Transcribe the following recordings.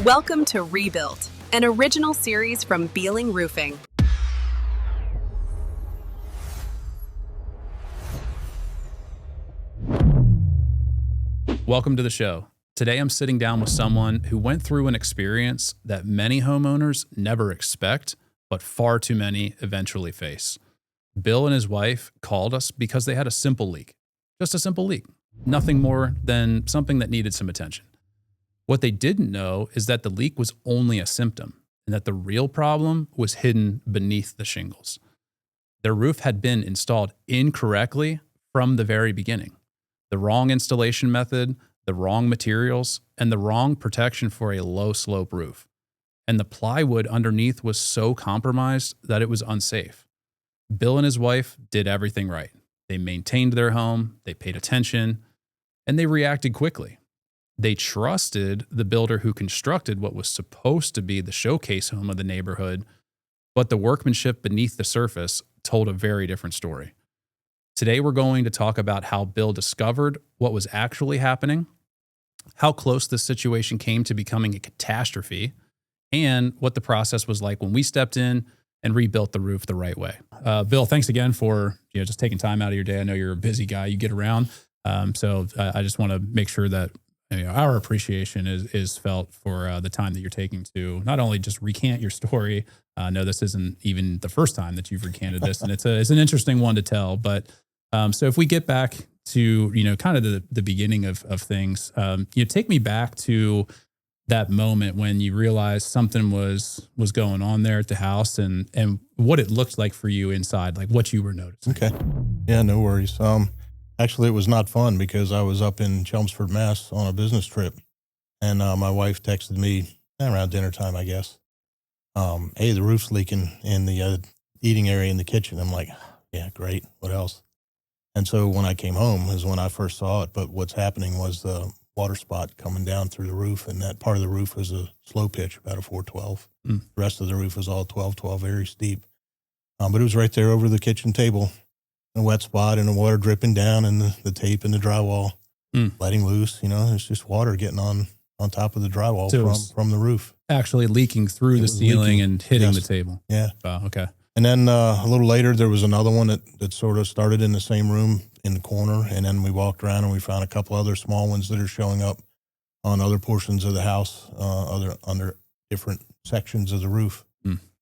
Welcome to Rebuilt, an original series from Bealing Roofing. Welcome to the show. Today I'm sitting down with someone who went through an experience that many homeowners never expect, but far too many eventually face. Bill and his wife called us because they had a simple leak. Just a simple leak. Nothing more than something that needed some attention. What they didn't know is that the leak was only a symptom and that the real problem was hidden beneath the shingles. Their roof had been installed incorrectly from the very beginning. The wrong installation method, the wrong materials, and the wrong protection for a low slope roof. And the plywood underneath was so compromised that it was unsafe. Bill and his wife did everything right. They maintained their home, they paid attention, and they reacted quickly. They trusted the builder who constructed what was supposed to be the showcase home of the neighborhood, but the workmanship beneath the surface told a very different story. Today, we're going to talk about how Bill discovered what was actually happening, how close this situation came to becoming a catastrophe, and what the process was like when we stepped in and rebuilt the roof the right way. Bill, thanks again for just taking time out of your day. I know you're a busy guy. You get around. So I just want to make sure that our appreciation is felt for the time that you're taking to not only just recant your story. No, this isn't even the first time that you've recanted this, and it's an interesting one to tell. But so if we get back to kind of the beginning of things, take me back to that moment when you realized something was going on there at the house, and what it looked like for you inside, like what you were noticing. Okay, yeah, no worries. Actually, it was not fun because I was up in Chelmsford, Mass. On a business trip, and my wife texted me around dinner time, I guess. Hey, the roof's leaking in the eating area in the kitchen. I'm like, yeah, great. What else? And so when I came home is when I first saw it. But what's happening was the water spot coming down through the roof, and that part of the roof was a slow pitch, about a 412. The rest of the roof was all 12-12, very steep. But it was right there over the kitchen table. A wet spot and the water dripping down and the tape and the drywall letting loose. It's just water getting on top of the drywall from the roof. Actually leaking through the ceiling and hitting the table. Yeah. Wow, okay. And then a little later, there was another one that sort of started in the same room in the corner. And then we walked around and we found a couple other small ones that are showing up on other portions of the house, under different sections of the roof.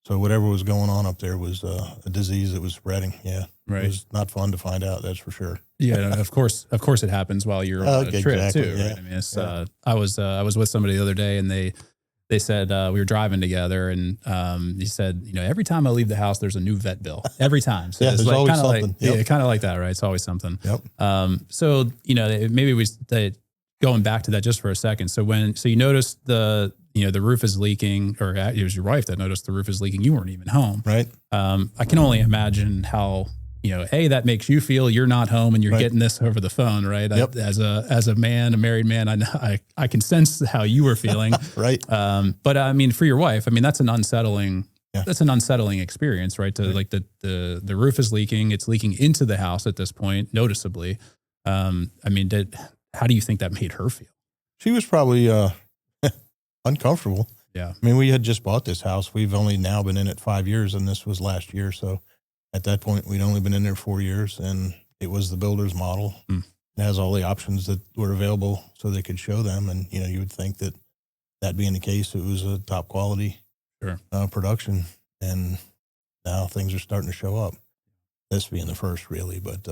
So whatever was going on up there was a disease that was spreading. Yeah. Right. It was not fun to find out. That's for sure. Yeah. Of course it happens while you're on a trip exactly, too. Yeah. Right? I mean, I was with somebody the other day, and they said, we were driving together, and he said, every time I leave the house, there's a new vet bill every time. So yeah, it's there's always something. Kind of like that, right? It's always something. Yep. So, maybe going back to that just for a second. So you noticed the roof is leaking, or it was your wife that noticed the roof is leaking. You weren't even home. Right. I can only imagine how, that makes you feel. You're not home and you're getting this over the phone, right? Yep. As a man, a married man, I can sense how you were feeling. Right. But I mean, for your wife, I mean, that's an unsettling experience, right? Like the roof is leaking. It's leaking into the house at this point, noticeably. I mean, how do you think that made her feel? She was probably uncomfortable. Yeah. I mean, we had just bought this house. We've only now been in it 5 years, and this was last year. So at that point, we'd only been in there 4 years, and it was the builder's model. It has all the options that were available so they could show them. And, you would think that being the case, it was a top quality production. And now things are starting to show up. This being the first, really. But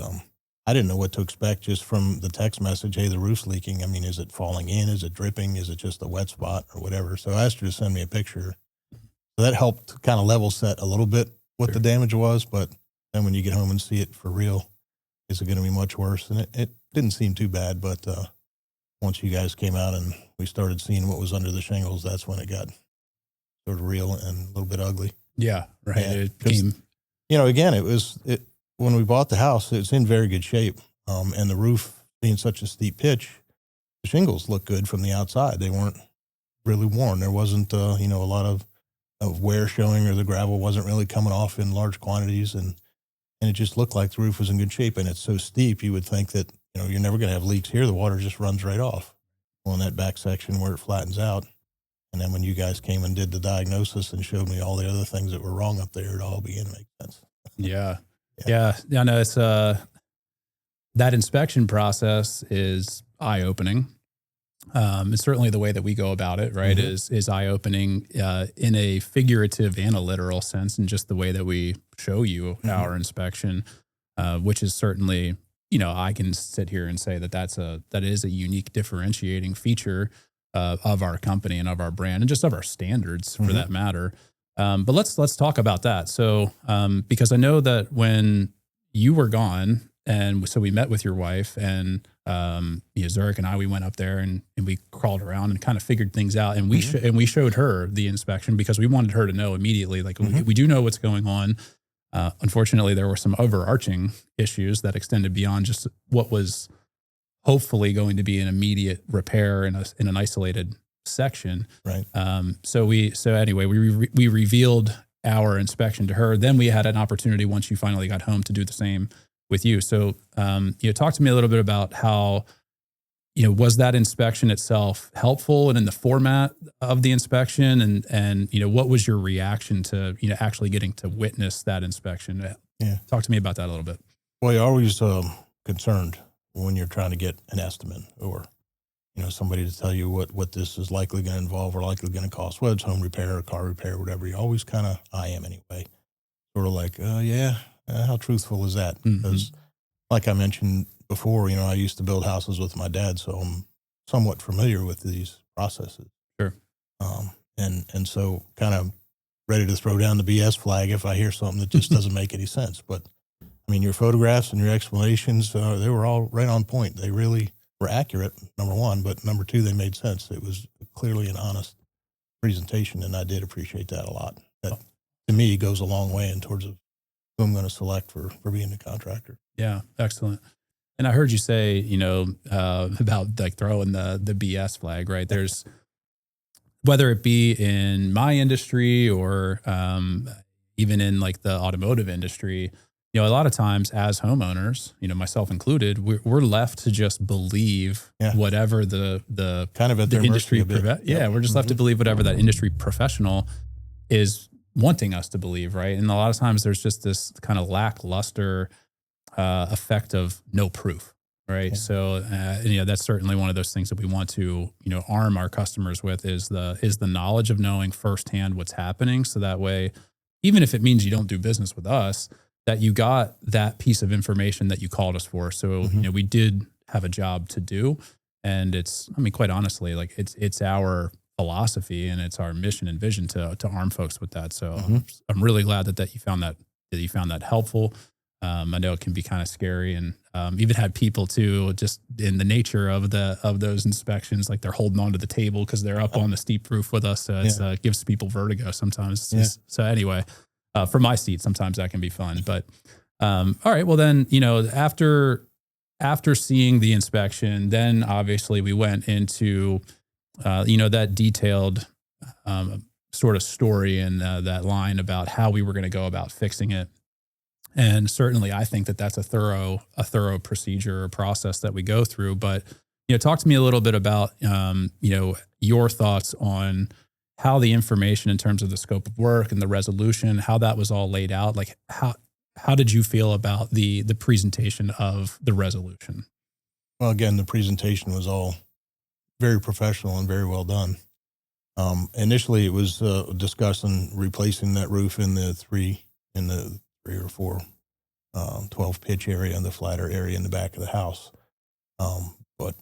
I didn't know what to expect just from the text message. Hey, the roof's leaking. I mean, is it falling in? Is it dripping? Is it just a wet spot or whatever? So I asked her to send me a picture. So that helped kind of level set a little bit what the damage was. But then when you get home and see it for real, is it going to be much worse? And it didn't seem too bad. But once you guys came out and we started seeing what was under the shingles, that's when it got sort of real and a little bit ugly. Yeah, right. Yeah, again, when we bought the house, it's in very good shape. And the roof being such a steep pitch, the shingles looked good from the outside. They weren't really worn. There wasn't, a lot of wear showing, or the gravel wasn't really coming off in large quantities. And it just looked like the roof was in good shape. And it's so steep, you would think that, you're never going to have leaks here. The water just runs right off. Well, in that back section where it flattens out, And then when you guys came and did the diagnosis and showed me all the other things that were wrong up there, it all began to make sense. Yeah. No, it's, that inspection process is eye-opening. It's certainly the way that we go about it, right, is eye-opening in a figurative and a literal sense, and just the way that we show you our inspection, which is certainly, I can sit here and say that is a unique differentiating feature of our company and of our brand and just of our standards for that matter. But let's talk about that. So, because I know that when you were gone, and so we met with your wife, and Zurich and we went up there and we crawled around and kind of figured things out, and we showed her the inspection because we wanted her to know immediately, like we do know what's going on. Unfortunately, there were some overarching issues that extended beyond just what was hopefully going to be an immediate repair in an isolated section. Right. So anyway, we revealed our inspection to her. Then we had an opportunity once you finally got home to do the same with you. So, talk to me a little bit about how, was that inspection itself helpful and in the format of the inspection, and what was your reaction to, actually getting to witness that inspection? Yeah. Talk to me about that a little bit. Well, you're always concerned when you're trying to get an estimate or, somebody to tell you what this is likely going to involve or likely going to cost, whether it's home repair or car repair, whatever. You always kind of, I am anyway, sort of like, how truthful is that? Because like I mentioned before, I used to build houses with my dad, so I'm somewhat familiar with these processes. Sure. And so kind of ready to throw down the BS flag if I hear something that just doesn't make any sense. But I mean, your photographs and your explanations, they were all right on point. They really were accurate, number one, but number two, they made sense. It was clearly an honest presentation, and I did appreciate that a lot. That, to me, goes a long way in towards of who I'm going to select for being the contractor. Yeah, excellent. And I heard you say, about like throwing the BS flag, right? There's, whether it be in my industry or even in like the automotive industry, a lot of times as homeowners, myself included, we're left to just believe whatever the kind of at the their industry. mercy a bit. We're just left to believe whatever that industry professional is wanting us to believe, right? And a lot of times there's just this kind of lackluster effect of no proof, right? Yeah. So, that's certainly one of those things that we want to, arm our customers with is the knowledge of knowing firsthand what's happening. So that way, even if it means you don't do business with us, that you got that piece of information that you called us for. So, we did have a job to do, and it's, quite honestly, like it's our philosophy and it's our mission and vision to arm folks with that. So I'm really glad that you found that helpful. I know it can be kind of scary, and even had people too, just in the nature of those inspections, like they're holding onto the table because they're up on the steep roof with us. So it gives people vertigo sometimes. So anyway, for my seat, sometimes that can be fun. But all right, well then, after seeing the inspection, then obviously we went into that detailed sort of story and that line about how we were going to go about fixing it. And certainly I think that that's a thorough procedure or process that we go through. But, talk to me a little bit about, your thoughts on how the information in terms of the scope of work and the resolution, how that was all laid out. Like how did you feel about the presentation of the resolution? Well, again, the presentation was all very professional and very well done. Initially it was discussing replacing that roof in the 3 or 4 12 pitch area and the flatter area in the back of the house. But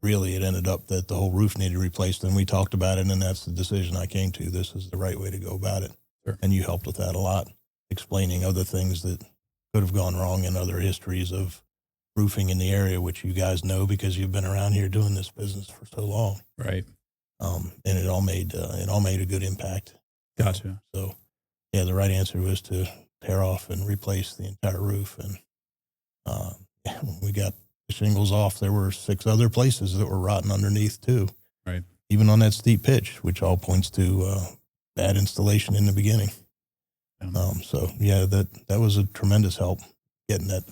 really it ended up that the whole roof needed replaced, and we talked about it, and that's the decision I came to. This is the right way to go about it. Sure. And you helped with that a lot, explaining other things that could have gone wrong and other histories of roofing in the area, which you guys know because you've been around here doing this business for so long. Right. And it all made a good impact. Gotcha. So yeah, the right answer was to tear off and replace the entire roof. And when we got the shingles off, there were 6 other places that were rotten underneath too. Right. Even on that steep pitch, which all points to bad installation in the beginning. Yeah. So yeah, that was a tremendous help getting that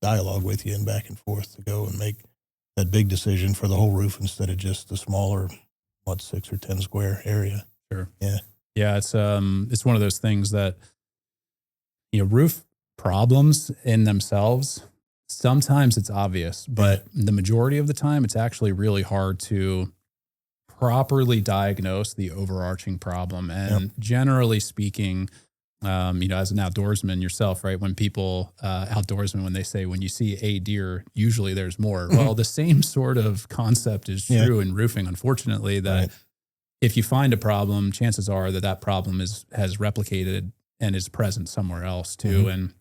dialogue with you and back and forth to go and make that big decision for the whole roof instead of just the smaller 6 or 10 square area. Sure. Yeah. Yeah. It's one of those things that, roof problems in themselves, sometimes it's obvious, but the majority of the time it's actually really hard to properly diagnose the overarching problem. And generally speaking, as an outdoorsman yourself, right? When people, outdoorsmen, when they say, when you see a deer, usually there's more. Well, the same sort of concept is true in roofing, unfortunately, that if you find a problem, chances are that problem has replicated and is present somewhere else too. And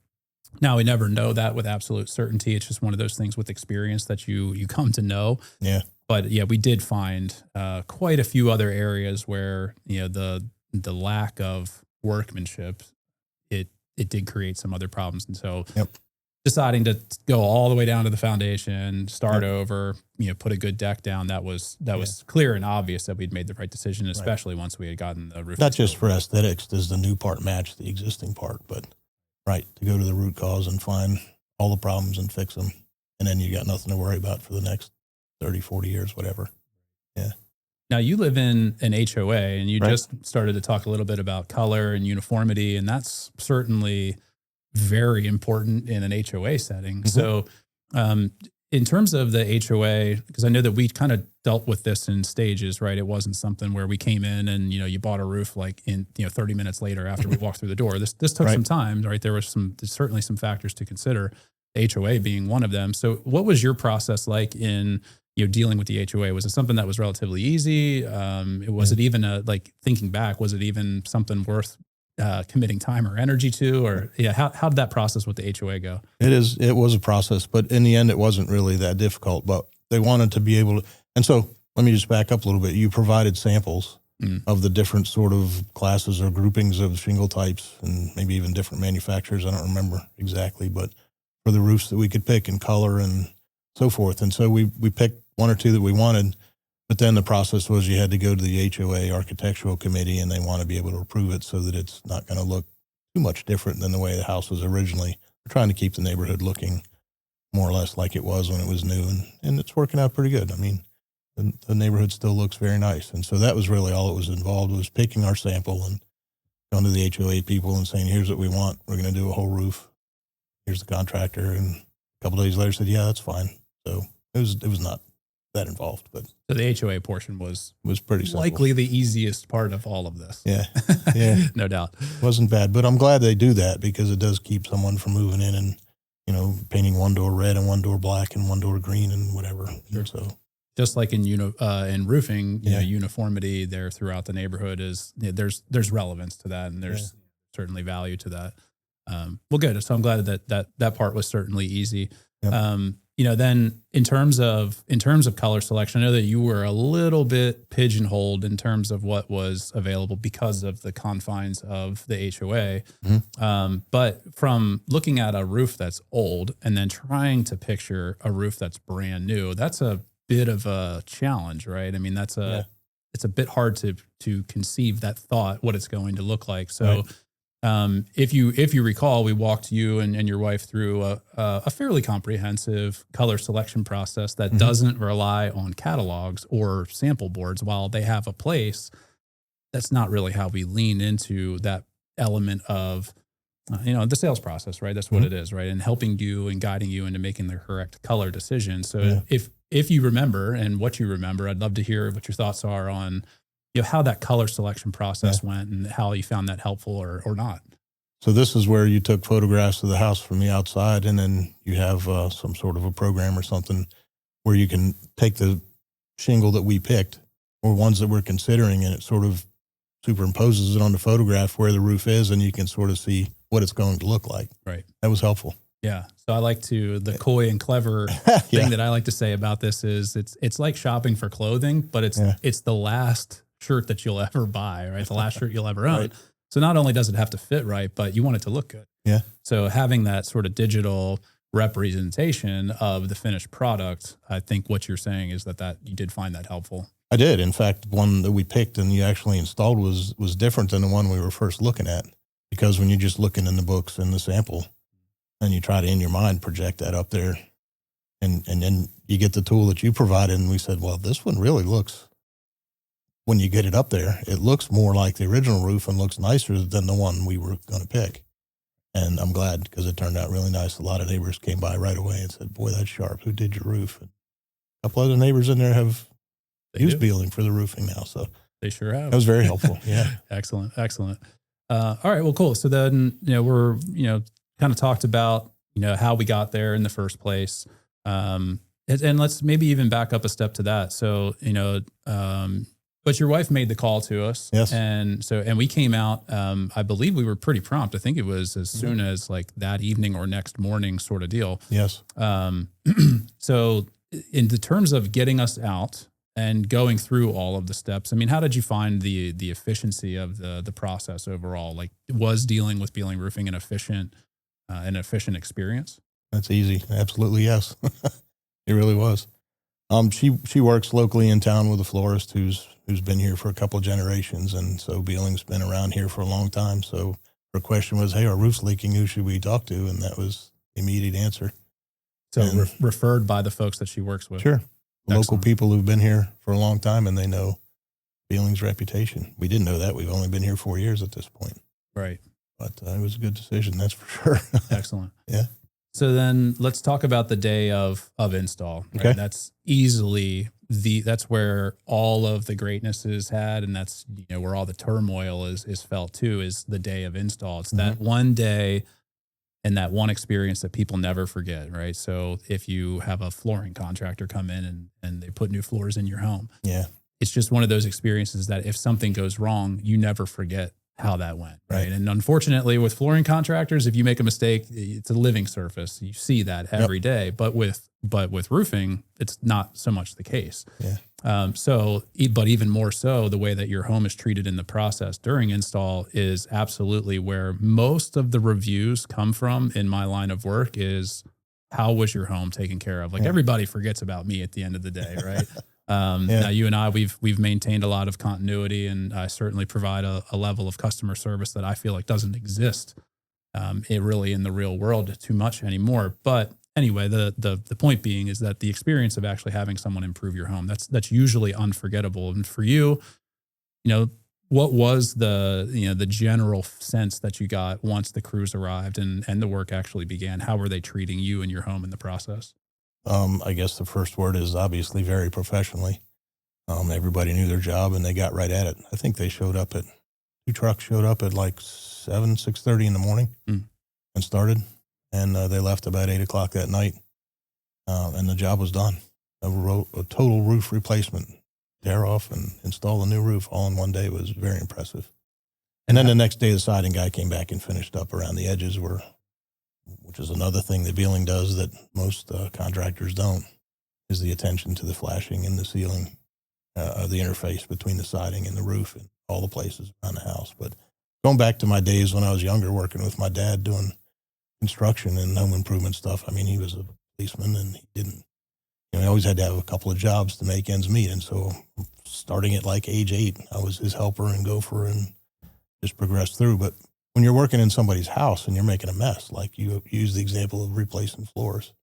now we never know that with absolute certainty. It's just one of those things with experience that you come to know. Yeah. But yeah, we did find quite a few other areas where, the lack of workmanship, it did create some other problems. And so deciding to go all the way down to the foundation, start over, put a good deck down, that was clear and obvious that we'd made the right decision, especially once we had gotten the roof. Not just for aesthetics, does the new part match the existing part, but to go to the root cause and find all the problems and fix them. And then you got nothing to worry about for the next 30, 40 years, whatever. Yeah. Now you live in an HOA, and you just started to talk a little bit about color and uniformity, and that's certainly very important in an HOA setting. So in terms of the HOA, because I know that we kind of dealt with this in stages, right? It wasn't something where we came in and, you bought a roof like in, 30 minutes later after we walked through the door. This took some time, right? There's certainly some factors to consider, the HOA being one of them. So what was your process like in, dealing with the HOA? Was it something that was relatively easy? Was it even thinking back, was it even something worth committing time or energy to, or how did that process with the HOA go? It was a process, but in the end, it wasn't really that difficult, but they wanted to be able to. And so let me just back up a little bit. You provided samples of the different sort of classes or groupings of shingle types, and maybe even different manufacturers. I don't remember exactly, but for the roofs that we could pick in color and so forth. And so we picked one or two that we wanted. But then the process was you had to go to the HOA architectural committee, and they want to be able to approve it so that it's not going to look too much different than the way the house was originally. We're trying to keep the neighborhood looking more or less like it was when it was new, and it's working out pretty good. I mean, the neighborhood still looks very nice. And so that was really all it was involved, was picking our sample and going to the HOA people and saying, here's what we want. We're going to do a whole roof. Here's the contractor. And a couple of days later said, yeah, that's fine. So it was not that involved, but so the HOA portion was pretty simple. Likely the easiest part of all of this. Yeah. No doubt. Wasn't bad, but I'm glad they do that, because it does keep someone from moving in and, painting one door red and one door black and one door green and whatever. Sure. So just like in roofing, uniformity there throughout the neighborhood is, there's relevance to that, and there's certainly value to that. Well, good. So I'm glad that part was certainly easy. Yep. Then in terms of color selection, I know that you were a little bit pigeonholed in terms of what was available because of the confines of the HOA. But from looking at a roof that's old and then trying to picture a roof that's brand new, that's a bit of a challenge, right? I mean, it's a bit hard to conceive that thought, what it's going to look like. So if you recall, we walked you and your wife through a fairly comprehensive color selection process that doesn't rely on catalogs or sample boards. While they have a place, that's not really how we lean into that element of, the sales process, right? That's what it is, right? And helping you and guiding you into making the correct color decision. So if you remember and what you remember, I'd love to hear what your thoughts are on how that color selection process went and how you found that helpful or not. So this is where you took photographs of the house from the outside, and then you have some sort of a program or something where you can take the shingle that we picked or ones that we're considering, and it sort of superimposes it on the photograph where the roof is, and you can sort of see what it's going to look like. Right. That was helpful. Yeah. So I like the coy and clever thing that I like to say about this is it's like shopping for clothing, but it's the last shirt that you'll ever buy, right? The last shirt you'll ever own. Right. So not only does it have to fit right, but you want it to look good. Yeah. So having that sort of digital representation of the finished product, I think what you're saying is that you did find that helpful. I did. In fact, one that we picked and you actually installed was different than the one we were first looking at, because when you're just looking in the books and the sample and you try to, in your mind, project that up there, and then you get the tool that you provided, and we said, well, this one really looks when you get it up there, it looks more like the original roof and looks nicer than the one we were going to pick. And I'm glad, because it turned out really nice. A lot of neighbors came by right away and said, boy, that's sharp. Who did your roof? And a couple other neighbors in there have used Bealing for the roofing now. So they sure have. That was very helpful. Yeah. Excellent. All right. Well, cool. So then, we're, kind of talked about, how we got there in the first place. And let's maybe even back up a step to that. So, but your wife made the call to us. Yes. And we came out, I believe we were pretty prompt. I think it was as soon as like that evening or next morning sort of deal. Yes. So in the terms of getting us out and going through all of the steps, I mean, how did you find the efficiency of the process overall? Like, was dealing with Bealing Roofing an efficient experience? That's easy. Absolutely. Yes. It really was. She works locally in town with a florist who's been here for a couple of generations. And so Bealing's been around here for a long time. So her question was, hey, our roof's leaking. Who should we talk to? And that was the immediate answer. So referred by the folks that she works with. Sure. Excellent. Local people who've been here for a long time, and they know Bealing's reputation. We didn't know that. We've only been here 4 years at this point. Right. But it was a good decision. That's for sure. Excellent. Yeah. So then let's talk about the day of install. Right? Okay. That's easily that's where all of the greatness is had. And that's, where all the turmoil is felt too, is the day of install. It's that one day and that one experience that people never forget. Right. So if you have a flooring contractor come in and they put new floors in your home, yeah, it's just one of those experiences that if something goes wrong, you never forget how that went. Right. And unfortunately with flooring contractors, if you make a mistake, it's a living surface. You see that every day, but with roofing, it's not so much the case. Yeah. But even more so, the way that your home is treated in the process during install is absolutely where most of the reviews come from in my line of work is, how was your home taken care of? Like everybody forgets about me at the end of the day. Right. Now you and I, we've maintained a lot of continuity, and I certainly provide a level of customer service that I feel like doesn't exist it really in the real world too much anymore. But anyway, the point being is that the experience of actually having someone improve your home, that's usually unforgettable. And for you, what was the general sense that you got once the crews arrived and the work actually began? How were they treating you and your home in the process? I guess the first word is obviously very professionally. Everybody knew their job and they got right at it. I think they two trucks showed up at like 6:30 in the morning and started, and they left about 8 o'clock that night. And the job was done. A total roof replacement, tear off and install a new roof all in one day was very impressive. And then the next day, the siding guy came back and finished up around the edges, which is another thing that Bealing does that most contractors don't, is the attention to the flashing and the sealing of the interface between the siding and the roof and all the places around the house. But going back to my days when I was younger, working with my dad doing construction and home improvement stuff, I mean, he was a policeman and he didn't, he always had to have a couple of jobs to make ends meet. And so starting at like age 8, I was his helper and gopher and just progressed through. But when you're working in somebody's house and you're making a mess, like you use the example of replacing floors,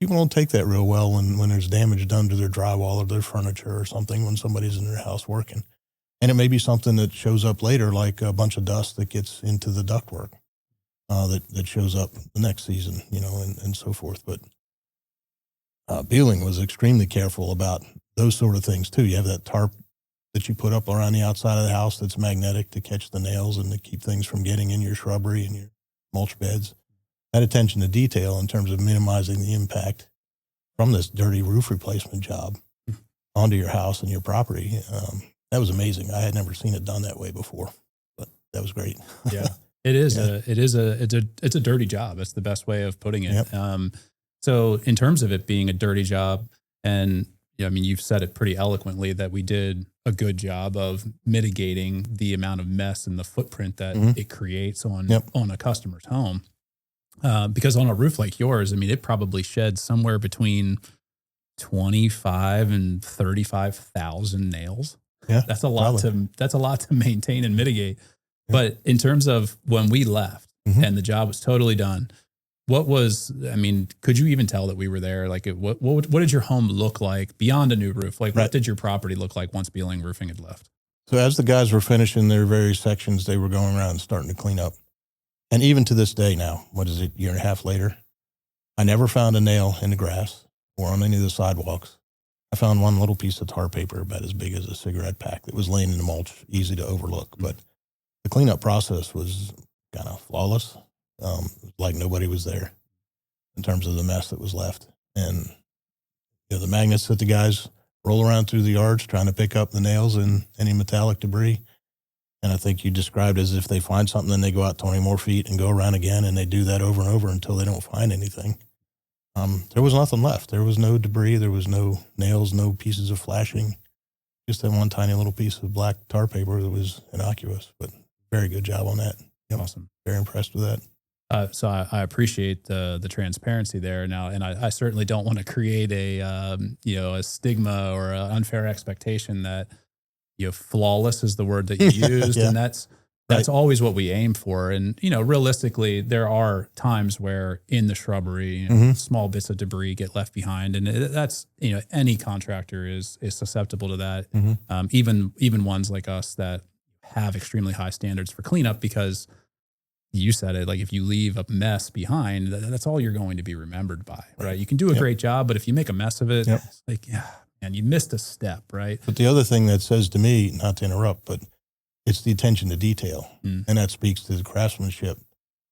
people don't take that real well when there's damage done to their drywall or their furniture or something when somebody's in their house working. And it may be something that shows up later, like a bunch of dust that gets into the ductwork that shows up the next season, and so forth. But Bealing was extremely careful about those sort of things too. You have that tarp that you put up around the outside of the house that's magnetic to catch the nails and to keep things from getting in your shrubbery and your mulch beds. That attention to detail in terms of minimizing the impact from this dirty roof replacement job onto your house and your property. That was amazing. I had never seen it done that way before, but that was great. Yeah, it is. Yeah. It's a dirty job. That's the best way of putting it. Yep. So in terms of it being a dirty job, and you've said it pretty eloquently that we did a good job of mitigating the amount of mess and the footprint that it creates on a customer's home. Because on a roof like yours, it probably sheds somewhere between 25 and 35,000 nails. Yeah, that's a lot to maintain and mitigate. Yeah. But in terms of when we left and the job was totally done, What was, I mean, could you even tell that we were there? Like, what did your home look like beyond a new roof? Like, what did your property look like once Bealing Roofing had left? So as the guys were finishing their various sections, they were going around and starting to clean up. And even to this day now, what is it, year and a half later, I never found a nail in the grass or on any of the sidewalks. I found one little piece of tar paper about as big as a cigarette pack that was laying in the mulch, easy to overlook. But the cleanup process was kind of flawless, like nobody was there in terms of the mess that was left. And the magnets that the guys roll around through the yards trying to pick up the nails and any metallic debris. And I think you described as if they find something, then they go out 20 more feet and go around again, and they do that over and over until they don't find anything. There was nothing left. There was no debris. There was no nails, no pieces of flashing. Just that one tiny little piece of black tar paper that was innocuous, but very good job on that. Awesome. Very impressed with that. So I appreciate the transparency there now, and I certainly don't want to create a stigma or an unfair expectation that flawless is the word that you used, and that's always what we aim for. And realistically, there are times where in the shrubbery, small bits of debris get left behind, and that's any contractor is susceptible to that. Even ones like us that have extremely high standards for cleanup, because you said it, like if you leave a mess behind, that's all you're going to be remembered by, right? You can do a great job, but if you make a mess of it, it's like, man, you missed a step, right? But the other thing that says to me, not to interrupt, but it's the attention to detail. And that speaks to the craftsmanship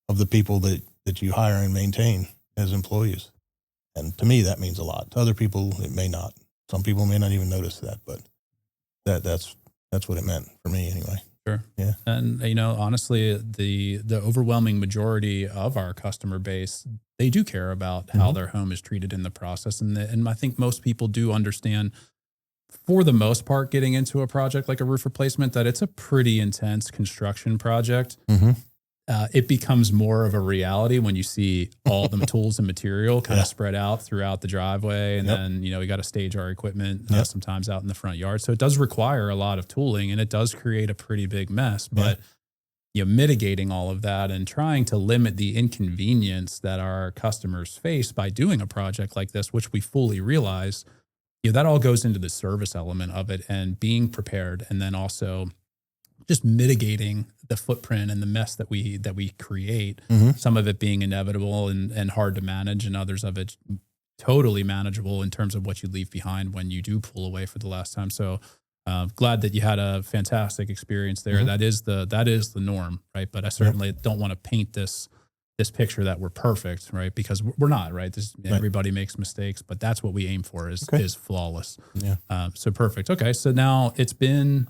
of the people that you hire and maintain as employees. And to me, that means a lot. To other people, it may not. Some people may not even notice that, but that's what it meant for me anyway. Sure. Yeah. And, honestly, the overwhelming majority of our customer base, they do care about how their home is treated in the process. And I think most people do understand, for the most part, getting into a project like a roof replacement, that it's a pretty intense construction project. It becomes more of a reality when you see all the tools and material kind of spread out throughout the driveway. And then, we got to stage our equipment sometimes out in the front yard. So it does require a lot of tooling, and it does create a pretty big mess. But mitigating all of that and trying to limit the inconvenience that our customers face by doing a project like this, which we fully realize, that all goes into the service element of it and being prepared, and then also just mitigating the footprint and the mess that we create. Some of it being inevitable and hard to manage, and others of it totally manageable in terms of what you leave behind when you do pull away for the last time. So glad that you had a fantastic experience there. That is the norm, right? But I certainly don't want to paint this picture that we're perfect, right? Because we're not, right? Everybody makes mistakes, but that's what we aim for is flawless. So perfect. Okay. So now it's been,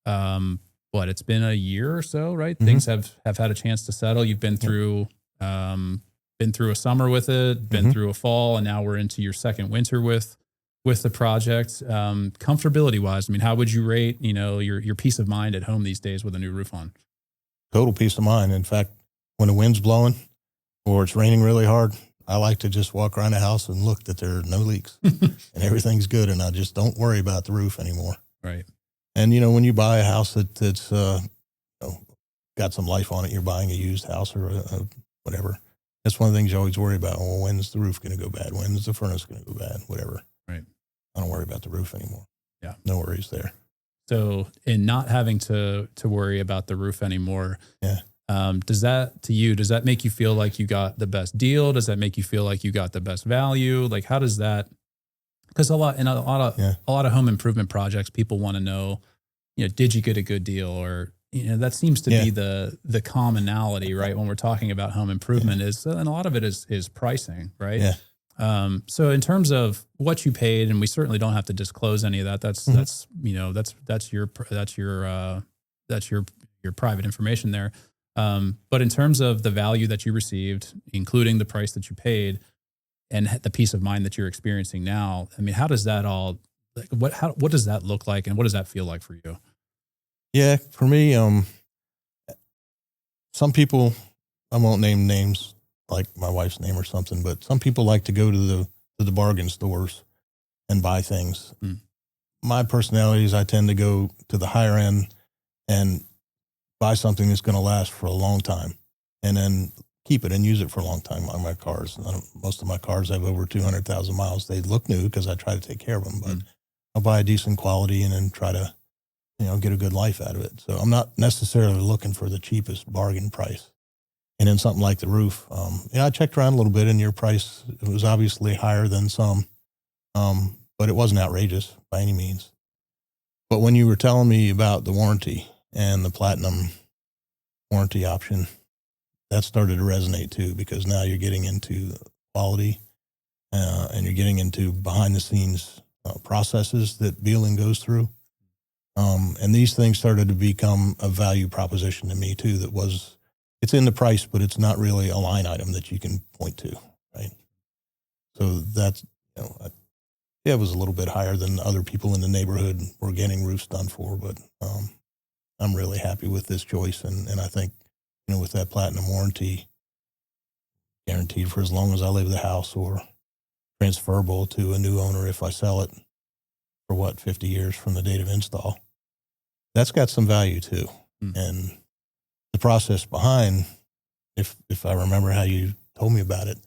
it's been a year or so, right? Things have had a chance to settle. You've been through a summer with it, been through a fall, and now we're into your second winter with the project. Comfortability wise, I mean, how would you rate, your peace of mind at home these days with a new roof on? Total peace of mind. In fact, when the wind's blowing or it's raining really hard, I like to just walk around the house and look that there are no leaks and everything's good. And I just don't worry about the roof anymore. Right. And, when you buy a house that's got some life on it, you're buying a used house or whatever. That's one of the things you always worry about. Well, when's the roof going to go bad? When's the furnace going to go bad? Whatever. Right. I don't worry about the roof anymore. Yeah. No worries there. So in not having to worry about the roof anymore, does that make you feel like you got the best deal? Does that make you feel like you got the best value? Like, how does that, because a lot of home improvement projects, people want to know, did you get a good deal? Or, that seems to be the commonality, right? When we're talking about home improvement and a lot of it is pricing, right? Yeah. So in terms of what you paid, and we certainly don't have to disclose any of that. That's your private information there. But in terms of the value that you received, including the price that you paid and the peace of mind that you're experiencing now, I mean, how does that all, what does that look like, and what does that feel like for you? Yeah, for me, some people, I won't name names like my wife's name or something, but some people like to go to the bargain stores and buy things. My personality is I tend to go to the higher end and buy something that's going to last for a long time, and then keep it and use it for a long time on my cars. Most of my cars have over 200,000 miles. They look new because I try to take care of them, but I'll buy a decent quality and then try to, get a good life out of it. So I'm not necessarily looking for the cheapest bargain price. And then something like the roof, I checked around a little bit, and your price, it was obviously higher than some, but it wasn't outrageous by any means. But when you were telling me about the warranty and the platinum warranty option, that started to resonate too, because now you're getting into quality and you're getting into behind the scenes processes that Bealing goes through. And these things started to become a value proposition to me too, it's in the price, but it's not really a line item that you can point to, right? So that's, it was a little bit higher than other people in the neighborhood were getting roofs done for, but I'm really happy with this choice. And I think, with that platinum warranty guaranteed for as long as I live in the house, or transferable to a new owner if I sell it for 50 years from the date of install, that's got some value too. And the process behind, if I remember how you told me about it,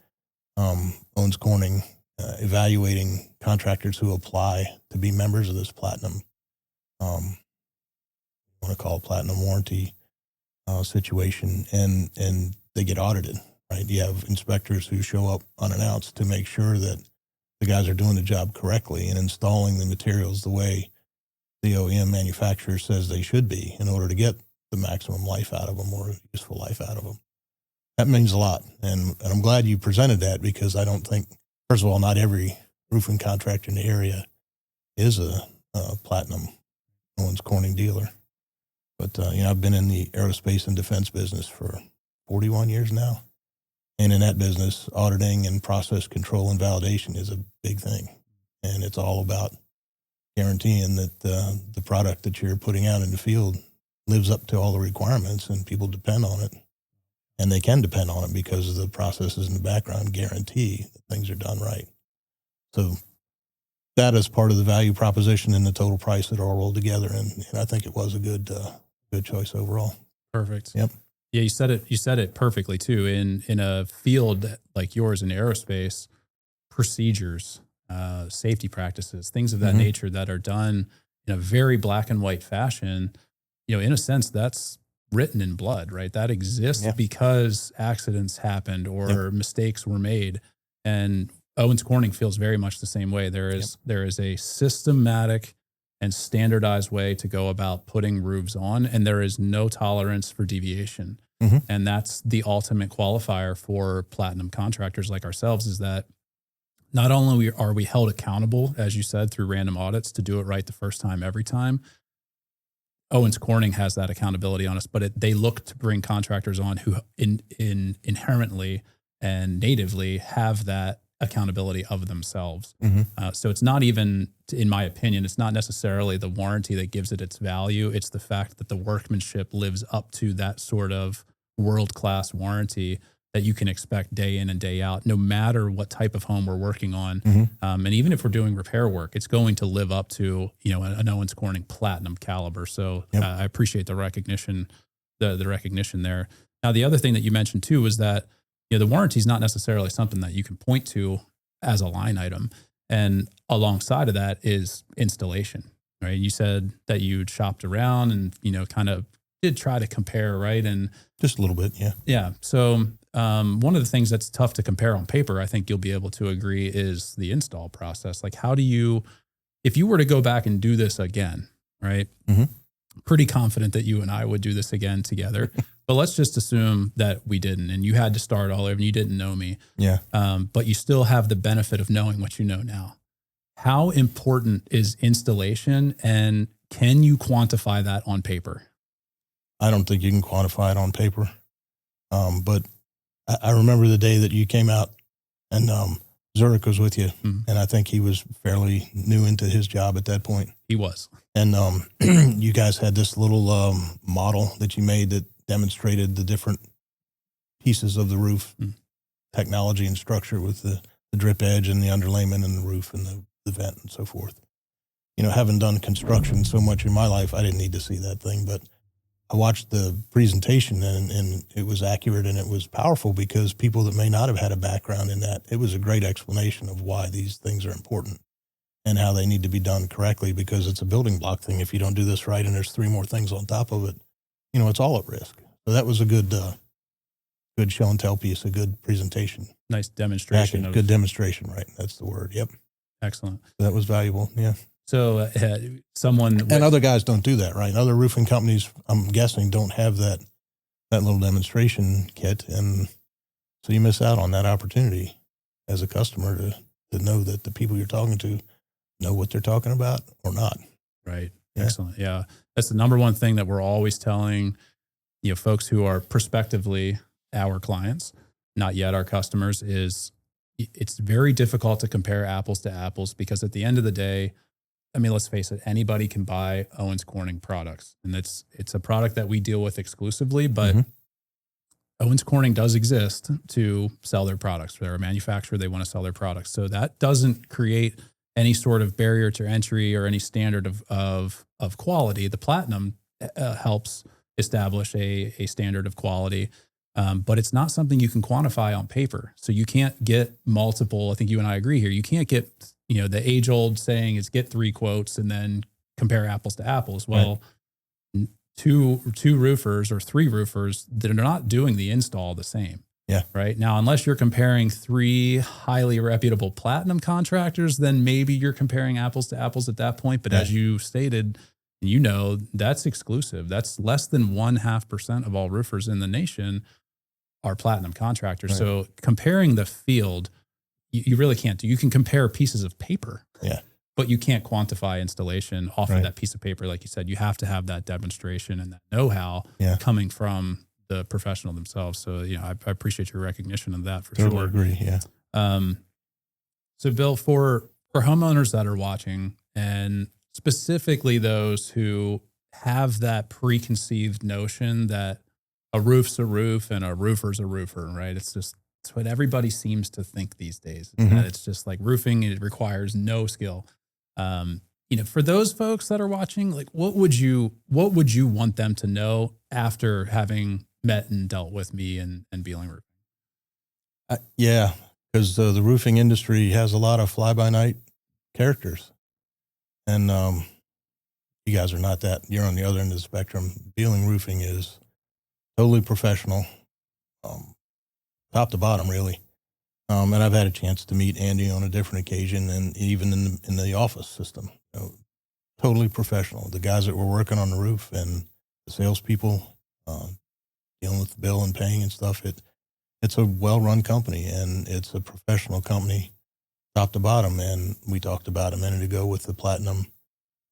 Owens Corning evaluating contractors who apply to be members of this platinum, I want to call it platinum warranty situation, and they get audited, right? You have inspectors who show up unannounced to make sure that the guys are doing the job correctly and installing the materials the way the OEM manufacturer says they should be in order to get the maximum life out of them, or useful life out of them. That means a lot. And I'm glad you presented that, because I don't think, first of all, not every roofing contractor in the area is a platinum Owens Corning dealer. But, I've been in the aerospace and defense business for 41 years now. And in that business, auditing and process control and validation is a big thing. And it's all about guaranteeing that the product that you're putting out in the field lives up to all the requirements, and people depend on it. And they can depend on it because of the processes in the background guarantee that things are done right. So that is part of the value proposition and the total price that all rolled together. And I think it was a good choice overall. Perfect. Yep. Yeah, you said it perfectly too. In a field like yours in aerospace, procedures, safety practices, things of that nature that are done in a very black and white fashion, in a sense, that's written in blood, right? That exists because accidents happened or mistakes were made. And Owens Corning feels very much the same way. There is a systematic and standardized way to go about putting roofs on, and there is no tolerance for deviation. And that's the ultimate qualifier for platinum contractors like ourselves, is that not only are we held accountable, as you said, through random audits to do it right the first time, every time, Owens Corning has that accountability on us, but they look to bring contractors on who inherently and natively have that accountability of themselves. So it's not even, in my opinion, it's not necessarily the warranty that gives it its value. It's the fact that the workmanship lives up to that sort of world-class warranty that you can expect day in and day out, no matter what type of home we're working on. And even if we're doing repair work, it's going to live up to, an Owens Corning platinum caliber. So I appreciate the recognition, the recognition there. Now, the other thing that you mentioned too is that, the warranty is not necessarily something that you can point to as a line item. And alongside of that is installation, right? You said that you shopped around and, kind of did try to compare, right? And just a little bit. Yeah. Yeah. So, one of the things that's tough to compare on paper, I think you'll be able to agree, is the install process. Like, how do you, if you were to go back and do this again, right? Pretty confident that you and I would do this again together, but let's just assume that we didn't, and you had to start all over and you didn't know me. Yeah. But you still have the benefit of knowing what you know now. How important is installation, and can you quantify that on paper? I don't think you can quantify it on paper. But I remember the day that you came out, and Zurich was with you, and I think he was fairly new into his job at that point. He was. And you guys had this little model that you made that demonstrated the different pieces of the roof technology and structure, with the drip edge and the underlayment and the roof and the vent and so forth. Having done construction so much in my life, I didn't need to see that thing, but I watched the presentation and it was accurate and it was powerful because people that may not have had a background in that, it was a great explanation of why these things are important and how they need to be done correctly, because it's a building block thing. If you don't do this right and there's 3 more things on top of it, it's all at risk. So that was a good show and tell piece, a good presentation. Nice demonstration. Good demonstration, right? That's the word. Yep. Excellent. So that was valuable. Yeah. So and other guys don't do that, right? Other roofing companies, I'm guessing, don't have that little demonstration kit. And so you miss out on that opportunity as a customer to know that the people you're talking to know what they're talking about or not. Right. Yeah. Excellent. Yeah. That's the number one thing that we're always telling, folks who are prospectively our clients, not yet our customers, is it's very difficult to compare apples to apples, because at the end of the day, I mean, let's face it, anybody can buy Owens Corning products, and it's a product that we deal with exclusively, but Owens Corning does exist to sell their products. They're a manufacturer. They want to sell their products. So that doesn't create any sort of barrier to entry or any standard of quality. The Platinum helps establish a standard of quality, but it's not something you can quantify on paper. So you can't get multiple. I think you and I agree here. You can't get, the age old saying is get 3 quotes and then compare apples to apples. Well, right. two roofers or 3 roofers, they're not doing the install the same. Yeah. Right. Now, unless you're comparing 3 highly reputable Platinum contractors, then maybe you're comparing apples to apples at that point. But as you stated, that's exclusive. That's less than 0.5% of all roofers in the nation are Platinum contractors. Right. So comparing the field, you really can't do. You can compare pieces of paper. Yeah. But you can't quantify installation off of that piece of paper. Like you said, you have to have that demonstration and that know-how coming from the professional themselves. So, I appreciate your recognition of that for sure. Totally agree. Yeah. So Bill, for homeowners that are watching, and specifically those who have that preconceived notion that a roof's a roof and a roofer's a roofer, right? It's what everybody seems to think these days. That it's just like roofing, it requires no skill. For those folks that are watching, like what would you want them to know after having met and dealt with me and Bealing Roofing? Yeah, because the roofing industry has a lot of fly-by-night characters. And you guys are not that. You're on the other end of the spectrum. Bealing Roofing is totally professional, top to bottom, really. And I've had a chance to meet Andy on a different occasion, and even in the office system. Totally professional. The guys that were working on the roof and the salespeople dealing with the bill and paying and stuff. It's a well-run company, and it's a professional company, top to bottom. And we talked about a minute ago with the Platinum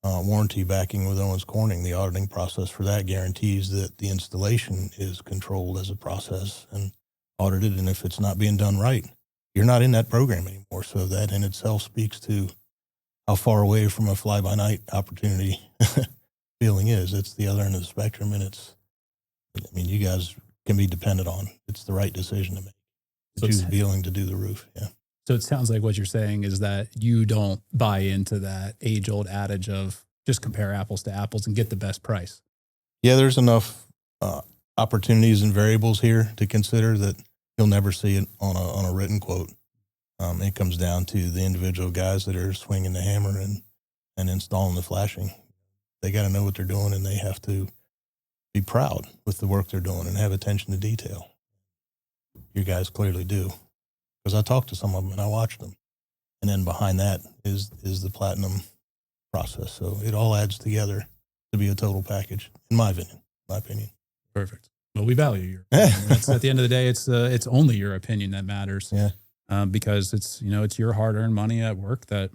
warranty backing with Owens Corning. The auditing process for that guarantees that the installation is controlled as a process and audited. And if it's not being done right, you're not in that program anymore. So that in itself speaks to how far away from a fly-by-night opportunity Bealing is. It's the other end of the spectrum, and you guys can be dependent on. It's the right decision to make. To choose Bealing to do the roof. Yeah. So it sounds like what you're saying is that you don't buy into that age-old adage of just compare apples to apples and get the best price. Yeah, there's enough opportunities and variables here to consider that you'll never see it on a written quote. It comes down to the individual guys that are swinging the hammer and installing the flashing. They got to know what they're doing, and they have to be proud with the work they're doing and have attention to detail. You guys clearly do. Because I talked to some of them and I watched them. And then behind that is the Platinum process. So it all adds together to be a total package, in my opinion. Perfect. Well, we value your opinion. At the end of the day, it's only your opinion that matters. Yeah. Because it's your hard-earned money at work and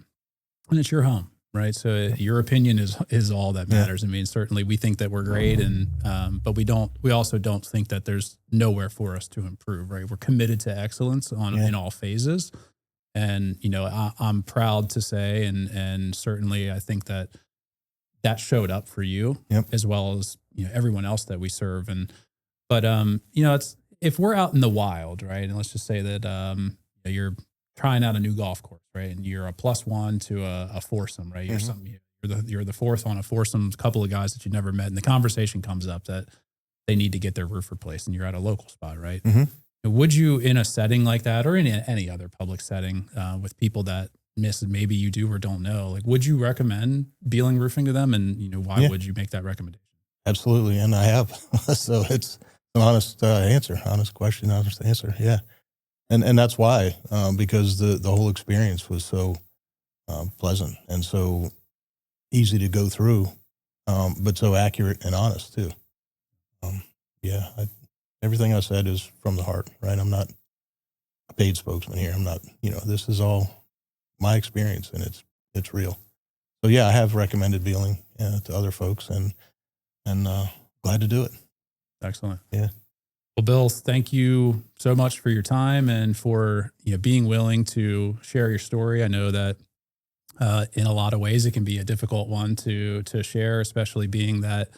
it's your home, right? So your opinion is all that matters. I mean, certainly we think that we're great, but we also don't think that there's nowhere for us to improve, right? We're committed to excellence in all phases. And, I'm proud to say, and certainly I think that showed up for you as well as, everyone else that we serve. But it's, if we're out in the wild, right? And let's just say that, you're trying out a new golf course, right? And you're a +1 to a foursome, right? You're you're the fourth on a foursome couple of guys that you never met, and the conversation comes up that they need to get their roof replaced, and you're at a local spot, right? Mm-hmm. Would you, in a setting like that, or in any other public setting, with people that maybe you do or don't know, like, would you recommend Bealing Roofing to them, and why would you make that recommendation? Absolutely, and I have. So it's an honest answer, honest question, honest answer. Yeah, and that's why, because the whole experience was so pleasant and so easy to go through, but so accurate and honest too. Everything I said is from the heart, right? I'm not a paid spokesman here. I'm not, this is all my experience, and it's real. So yeah, I have recommended Bealing to other folks, and glad to do it. Excellent. Yeah. Well, Bill, thank you so much for your time and for being willing to share your story. I know that in a lot of ways it can be a difficult one to share, especially being that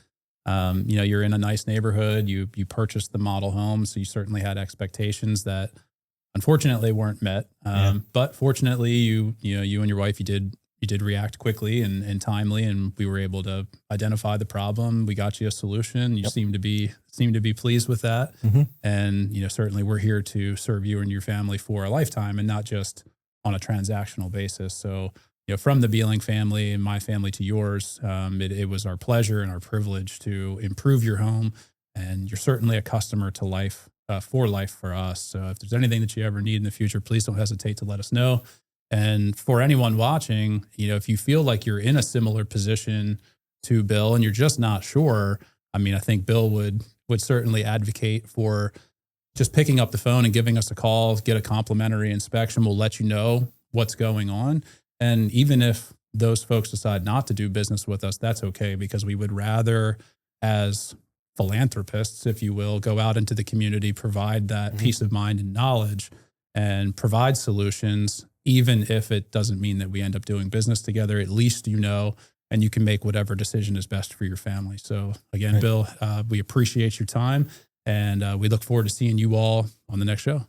you're in a nice neighborhood. You purchased the model home, so you certainly had expectations that unfortunately weren't met. But fortunately, you and your wife, you did react quickly and timely, and we were able to identify the problem. We got you a solution. You seem to be pleased with that. Mm-hmm. And certainly we're here to serve you and your family for a lifetime, and not just on a transactional basis. So from the Bealing family and my family to yours, it was our pleasure and our privilege to improve your home. And you're certainly a customer to life, for life for us. So if there's anything that you ever need in the future, please don't hesitate to let us know. And for anyone watching, if you feel like you're in a similar position to Bill and you're just not sure, I think Bill would certainly advocate for just picking up the phone and giving us a call, get a complimentary inspection. We'll let you know what's going on. And even if those folks decide not to do business with us, that's okay, because we would rather, as philanthropists, if you will, go out into the community, provide that peace of mind and knowledge, and provide solutions, even if it doesn't mean that we end up doing business together. At least and you can make whatever decision is best for your family. So again, Bill, we appreciate your time, and we look forward to seeing you all on the next show.